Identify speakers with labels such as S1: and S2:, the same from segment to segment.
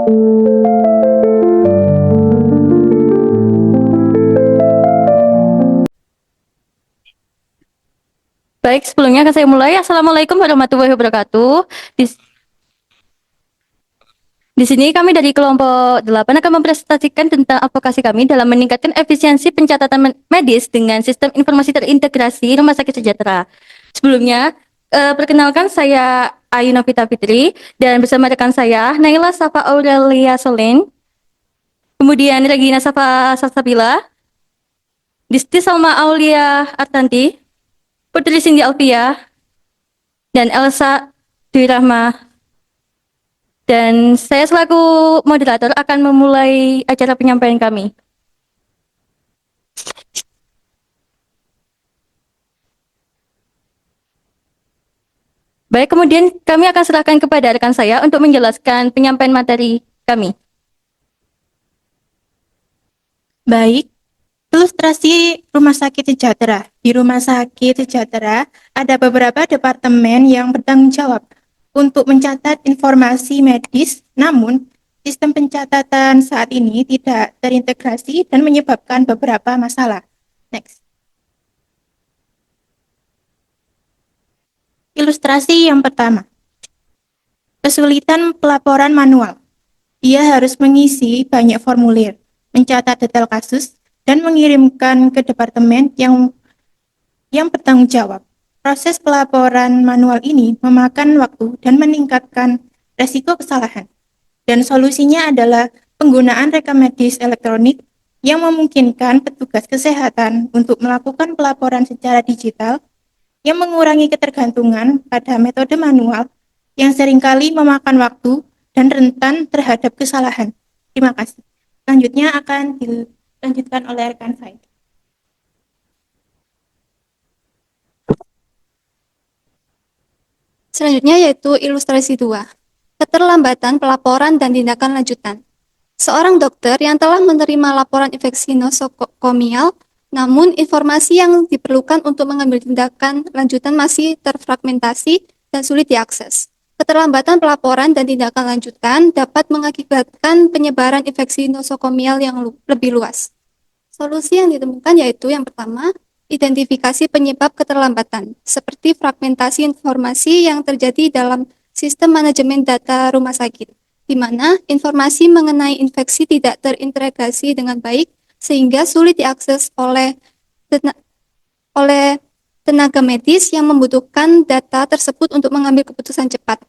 S1: Baik, sebelumnya akan saya mulai. Assalamualaikum warahmatullahi wabarakatuh. Di, di sini kami dari kelompok 8 akan mempresentasikan tentang advokasi kami dalam meningkatkan efisiensi pencatatan medis dengan sistem informasi terintegrasi Rumah Sakit Sejahtera. Sebelumnya, perkenalkan saya Ayu Novita Fitri dan bersama rekan saya Naila Safa Aurelia Solen, kemudian Regina Safa Salsabila, Disti Salma Aulia Artanti, Putri Cindy Alfia, dan Elsa Dwi Rahma. Dan saya selaku moderator akan memulai acara penyampaian kami. Baik, kemudian kami akan serahkan kepada rekan saya untuk menjelaskan penyampaian materi kami.
S2: Baik, ilustrasi Rumah Sakit Sejahtera. Di Rumah Sakit Sejahtera ada beberapa departemen yang bertanggung jawab untuk mencatat informasi medis, namun sistem pencatatan saat ini tidak terintegrasi dan menyebabkan beberapa masalah. Next. Ilustrasi yang pertama. Kesulitan pelaporan manual. Dia harus mengisi banyak formulir, mencatat detail kasus, dan mengirimkan ke departemen yang bertanggung jawab. Proses pelaporan manual ini memakan waktu dan meningkatkan resiko kesalahan. Dan solusinya adalah penggunaan rekam medis elektronik yang memungkinkan petugas kesehatan untuk melakukan pelaporan secara digital yang mengurangi ketergantungan pada metode manual yang seringkali memakan waktu dan rentan terhadap kesalahan. Terima kasih. Selanjutnya akan dilanjutkan oleh rekan saya.
S3: Selanjutnya yaitu ilustrasi 2. Keterlambatan pelaporan dan tindakan lanjutan. Seorang dokter yang telah menerima laporan infeksi nosokomial, namun informasi yang diperlukan untuk mengambil tindakan lanjutan masih terfragmentasi dan sulit diakses. Keterlambatan pelaporan dan tindakan lanjutan dapat mengakibatkan penyebaran infeksi nosokomial yang lebih luas. Solusi yang ditemukan yaitu yang pertama, identifikasi penyebab keterlambatan, seperti fragmentasi informasi yang terjadi dalam sistem manajemen data rumah sakit, di mana informasi mengenai infeksi tidak terintegrasi dengan baik, sehingga sulit diakses oleh tenaga medis yang membutuhkan data tersebut untuk mengambil keputusan cepat.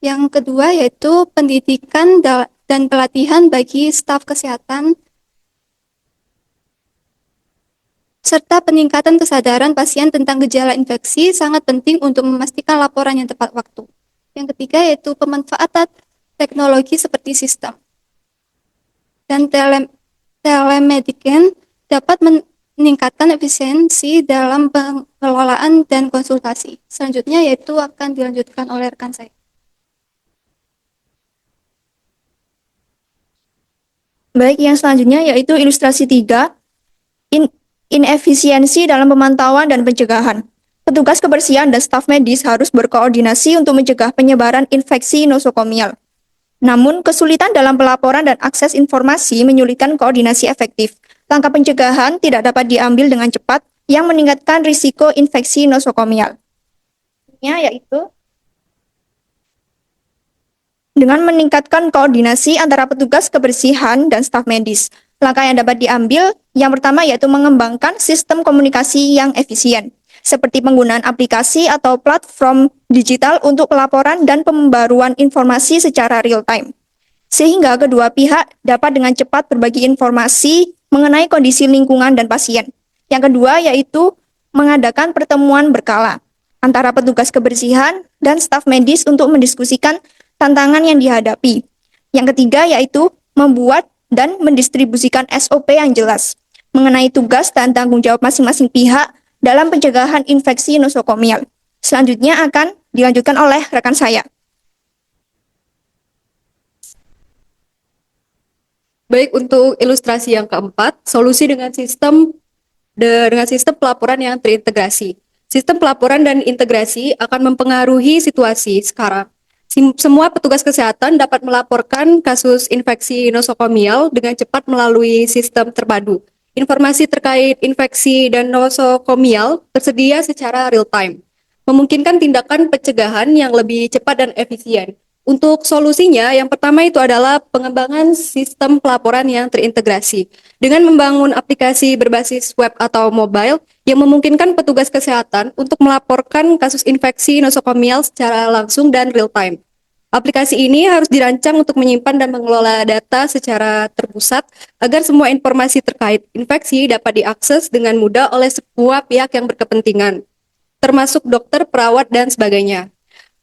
S3: Yang kedua yaitu pendidikan dan pelatihan bagi staf kesehatan serta peningkatan kesadaran pasien tentang gejala infeksi sangat penting untuk memastikan laporan yang tepat waktu. Yang ketiga yaitu pemanfaatan teknologi seperti sistem dan telemedicine dapat meningkatkan efisiensi dalam pengelolaan dan konsultasi. Selanjutnya yaitu akan dilanjutkan oleh rekan saya.
S4: Baik, yang selanjutnya yaitu ilustrasi 3. Inefisiensi dalam pemantauan dan pencegahan. Petugas kebersihan dan staf medis harus berkoordinasi untuk mencegah penyebaran infeksi nosokomial. Namun, kesulitan dalam pelaporan dan akses informasi menyulitkan koordinasi efektif. Langkah pencegahan tidak dapat diambil dengan cepat yang meningkatkan risiko infeksi nosokomial. Yaitu dengan meningkatkan koordinasi antara petugas kebersihan dan staf medis. Langkah yang dapat diambil, yang pertama yaitu mengembangkan sistem komunikasi yang efisien, seperti penggunaan aplikasi atau platform digital untuk pelaporan dan pembaruan informasi secara real-time, sehingga kedua pihak dapat dengan cepat berbagi informasi mengenai kondisi lingkungan dan pasien. Yang kedua yaitu mengadakan pertemuan berkala antara petugas kebersihan dan staf medis untuk mendiskusikan tantangan yang dihadapi. Yang ketiga yaitu membuat dan mendistribusikan SOP yang jelas mengenai tugas dan tanggung jawab masing-masing pihak dalam pencegahan infeksi nosokomial. Selanjutnya akan dilanjutkan oleh rekan saya.
S5: Baik, untuk ilustrasi yang keempat, solusi dengan sistem pelaporan yang terintegrasi. Sistem pelaporan dan integrasi akan mempengaruhi situasi sekarang. Semua petugas kesehatan dapat melaporkan kasus infeksi nosokomial dengan cepat melalui sistem terpadu. Informasi terkait infeksi dan nosokomial tersedia secara real time, memungkinkan tindakan pencegahan yang lebih cepat dan efisien. Untuk solusinya, yang pertama itu adalah pengembangan sistem pelaporan yang terintegrasi. Dengan membangun aplikasi berbasis web atau mobile yang memungkinkan petugas kesehatan untuk melaporkan kasus infeksi nosokomial secara langsung dan real time. Aplikasi ini harus dirancang untuk menyimpan dan mengelola data secara terpusat agar semua informasi terkait infeksi dapat diakses dengan mudah oleh semua pihak yang berkepentingan, termasuk dokter, perawat, dan sebagainya.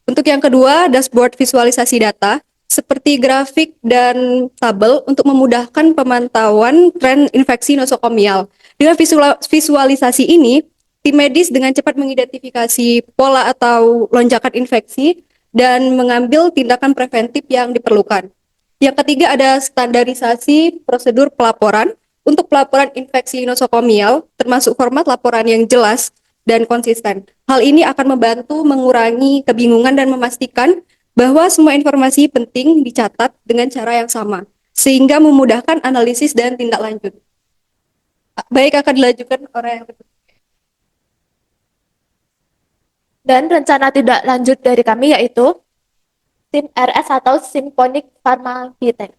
S5: Untuk yang kedua, dashboard visualisasi data seperti grafik dan tabel untuk memudahkan pemantauan tren infeksi nosokomial. Dengan visualisasi ini, tim medis dengan cepat mengidentifikasi pola atau lonjakan infeksi dan mengambil tindakan preventif yang diperlukan. Yang ketiga ada standarisasi prosedur pelaporan untuk pelaporan infeksi nosokomial, termasuk format laporan yang jelas dan konsisten. Hal ini akan membantu mengurangi kebingungan dan memastikan bahwa semua informasi penting dicatat dengan cara yang sama, sehingga memudahkan analisis dan tindak lanjut. Baik, akan dilanjutkan oleh
S6: Dan rencana tindak lanjut dari kami yaitu SIM RS atau Symphonic Pharmaceutic.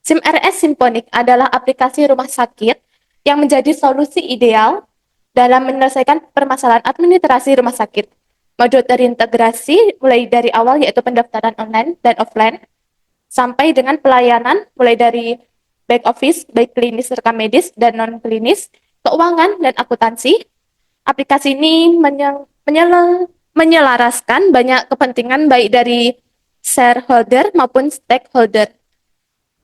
S6: SIM RS Symphonic adalah aplikasi rumah sakit yang menjadi solusi ideal dalam menyelesaikan permasalahan administrasi rumah sakit. Modul terintegrasi mulai dari awal yaitu pendaftaran online dan offline, sampai dengan pelayanan mulai dari back office, baik klinis rekam medis dan non-klinis, keuangan dan akuntansi. Aplikasi ini menyelaraskan banyak kepentingan baik dari shareholder maupun stakeholder.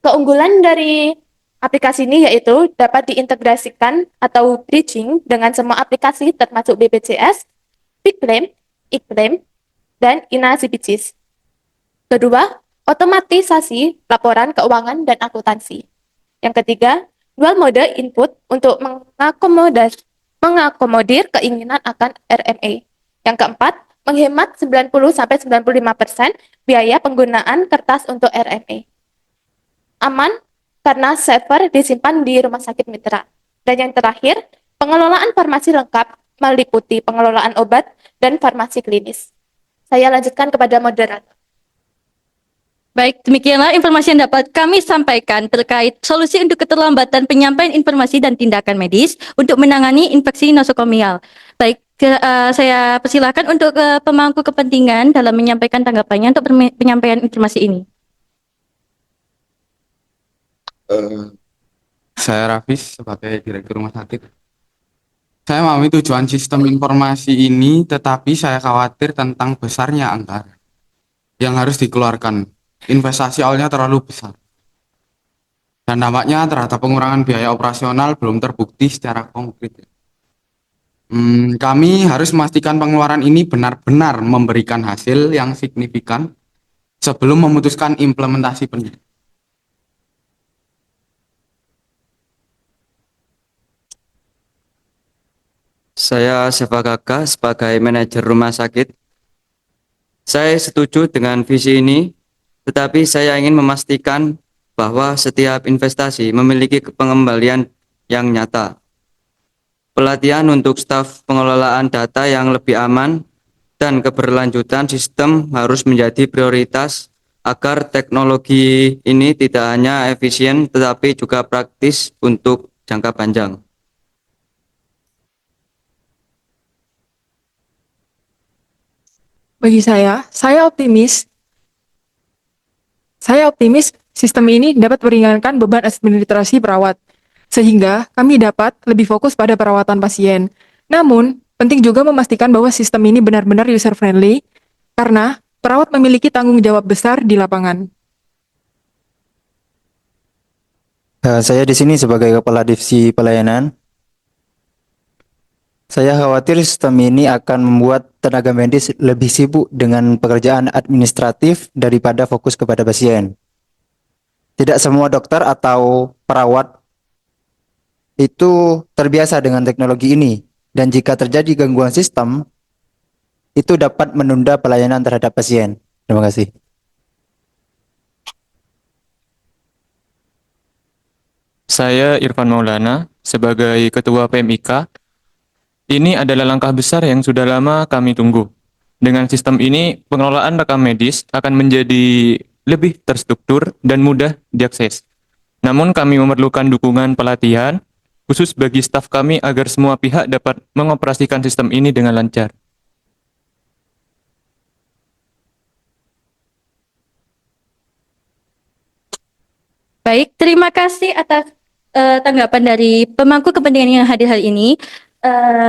S6: Keunggulan dari aplikasi ini yaitu dapat diintegrasikan atau bridging dengan semua aplikasi termasuk BPJS, Bigclaim, eClaim, dan INA-CBCS. Kedua, otomatisasi laporan keuangan dan akuntansi. Yang ketiga, dual mode input untuk mengakomodir keinginan akan RMA. Yang keempat, menghemat 90-95% biaya penggunaan kertas untuk RMA. Aman karena server disimpan di rumah sakit mitra. Dan yang terakhir, pengelolaan farmasi lengkap meliputi pengelolaan obat dan farmasi klinis. Saya lanjutkan kepada moderator.
S1: Baik, demikianlah informasi yang dapat kami sampaikan terkait solusi untuk keterlambatan penyampaian informasi dan tindakan medis untuk menangani infeksi nosokomial. Baik, saya persilakan untuk pemangku kepentingan dalam menyampaikan tanggapannya untuk penyampaian informasi ini.
S7: Saya Rafis sebagai Direktur Rumah Sakit. Saya memahami tujuan sistem informasi ini, tetapi saya khawatir tentang besarnya anggaran yang harus dikeluarkan. Investasi awalnya terlalu besar. Dan dampaknya terhadap pengurangan biaya operasional belum terbukti secara konkret. Kami harus memastikan pengeluaran ini benar-benar memberikan hasil yang signifikan sebelum memutuskan implementasi penyelenggaraan.
S8: Saya Sefa Kaka sebagai manajer rumah sakit. Saya setuju dengan visi ini, tetapi saya ingin memastikan bahwa setiap investasi memiliki pengembalian yang nyata. Pelatihan untuk staf pengelolaan data yang lebih aman dan keberlanjutan sistem harus menjadi prioritas agar teknologi ini tidak hanya efisien tetapi juga praktis untuk jangka panjang.
S9: Bagi saya optimis sistem ini dapat meringankan beban administrasi perawat, sehingga kami dapat lebih fokus pada perawatan pasien. Namun, penting juga memastikan bahwa sistem ini benar-benar user-friendly, karena perawat memiliki tanggung jawab besar di lapangan.
S10: Saya di sini sebagai Kepala Divisi Pelayanan. Saya khawatir sistem ini akan membuat tenaga medis lebih sibuk dengan pekerjaan administratif daripada fokus kepada pasien. Tidak semua dokter atau perawat itu terbiasa dengan teknologi ini, dan jika terjadi gangguan sistem, itu dapat menunda pelayanan terhadap pasien. Terima kasih.
S11: saya Irfan Maulana sebagai Ketua PMIK. Ini adalah langkah besar yang sudah lama kami tunggu. Dengan sistem ini, pengelolaan rekam medis akan menjadi lebih terstruktur dan mudah diakses. Namun kami memerlukan dukungan pelatihan khusus bagi staf kami agar semua pihak dapat mengoperasikan sistem ini dengan lancar.
S1: Baik, terima kasih atas tanggapan dari pemangku kepentingan yang hadir hari ini.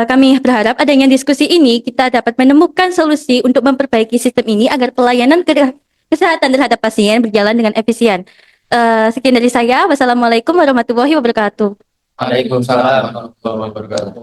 S1: Kami berharap adanya diskusi ini kita dapat menemukan solusi untuk memperbaiki sistem ini agar pelayanan kesehatan terhadap pasien berjalan dengan efisien. Sekian dari saya. Wassalamualaikum warahmatullahi wabarakatuh.
S7: Waalaikumsalam warahmatullahi wabarakatuh.